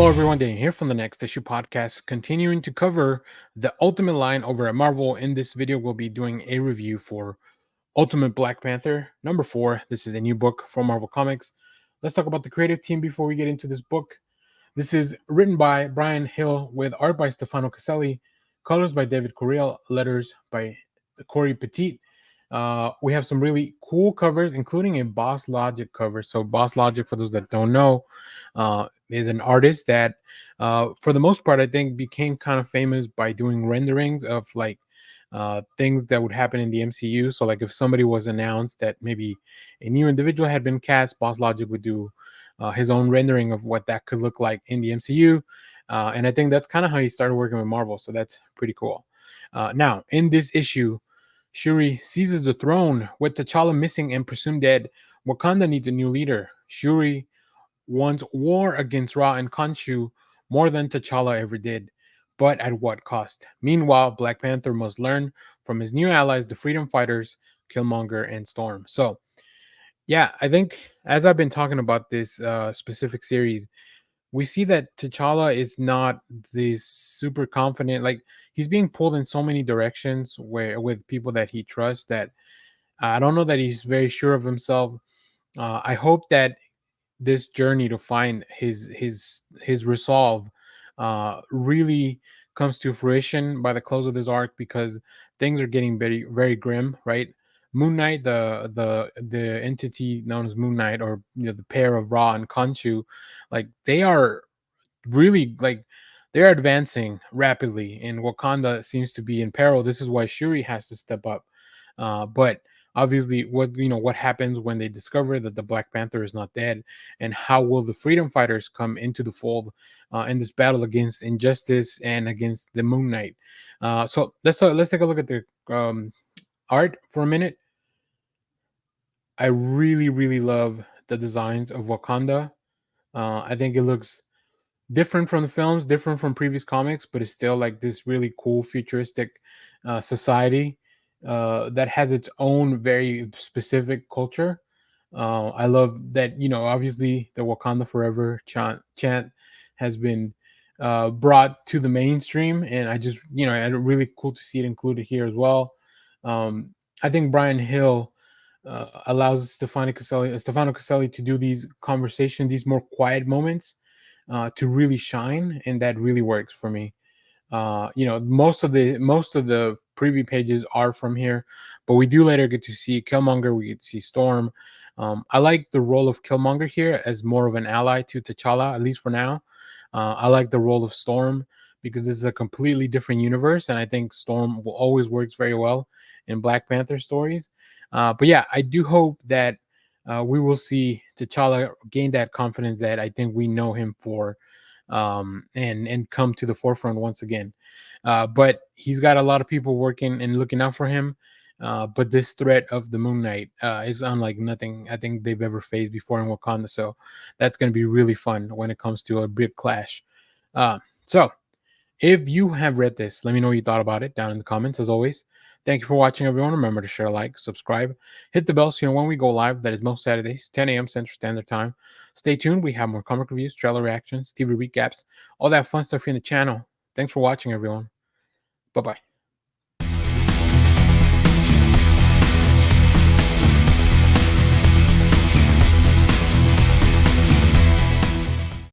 Hello, everyone. Dan here from the Next Issue Podcast, continuing to cover the Ultimate line over at Marvel. In this video, we'll be doing a review for Ultimate Black Panther #4. This is a new book from Marvel Comics. Let's talk about the creative team before we get into this book. This is written by Bryan Hill with art by Stefano Casell, colors by David Curiel, letters by Corey Petit. We have some really cool covers, including a Boss Logic cover. So, Boss Logic, for those that don't know, is an artist that, for the most part, I think became kind of famous by doing renderings of like things that would happen in the MCU. So, like if somebody was announced that maybe a new individual had been cast, Boss Logic would do his own rendering of what that could look like in the MCU. And I think that's kind of how he started working with Marvel. So that's pretty cool. Now, in this issue, Shuri seizes the throne with T'Challa missing and presumed dead. Wakanda needs a new leader. Shuri wants war against Ra and Khonshu more than T'Challa ever did, but at what cost? Meanwhile, Black Panther must learn from his new allies, the Freedom Fighters, Killmonger, and Storm. So, yeah, I think as I've been talking about this specific series, we see that T'Challa is not this super confident. Like he's being pulled in so many directions where with people that he trusts that I don't know that he's very sure of himself. I hope that this journey to find his resolve really comes to fruition by the close of this arc because things are getting very very grim, right? Moon Knight, the entity known as Moon Knight, or the pair of Ra and Khonshu, like they are really like they're advancing rapidly, and Wakanda seems to be in peril. This is why Shuri has to step up. But obviously, what happens when they discover that the Black Panther is not dead, and how will the Freedom Fighters come into the fold in this battle against injustice and against the Moon Knight? So let's take a look at the art for a minute. I really really love the designs of Wakanda. I think it looks different from the films, different from previous comics, but it's still like this really cool futuristic society that has its own very specific culture. I love that, obviously the Wakanda Forever chant has been brought to the mainstream, and I just, really cool to see it included here as well. I think Bryan Hill allows Stefano Caselli to do these conversations, these more quiet moments to really shine, and that really works for me. Most of the preview pages are from here, but we do later get to see Killmonger. We get to see Storm. I like the role of Killmonger here as more of an ally to T'Challa, at least for now. I like the role of Storm because this is a completely different universe, and I think Storm will always works very well in Black Panther stories. But yeah, I do hope that we will see T'Challa gain that confidence that I think we know him for, and come to the forefront once again. But he's got a lot of people working and looking out for him. But this threat of the Moon Knight is unlike nothing I think they've ever faced before in Wakanda. So that's going to be really fun when it comes to a big clash. So if you have read this, let me know what you thought about it down in the comments. As always, thank you for watching, everyone. Remember to share, like, subscribe, hit the bell so you know when we go live. That is most Saturdays, 10 a.m. Central Standard Time. Stay tuned. We have more comic reviews, trailer reactions, TV recaps, all that fun stuff here in the channel. Thanks for watching, everyone. Bye-bye.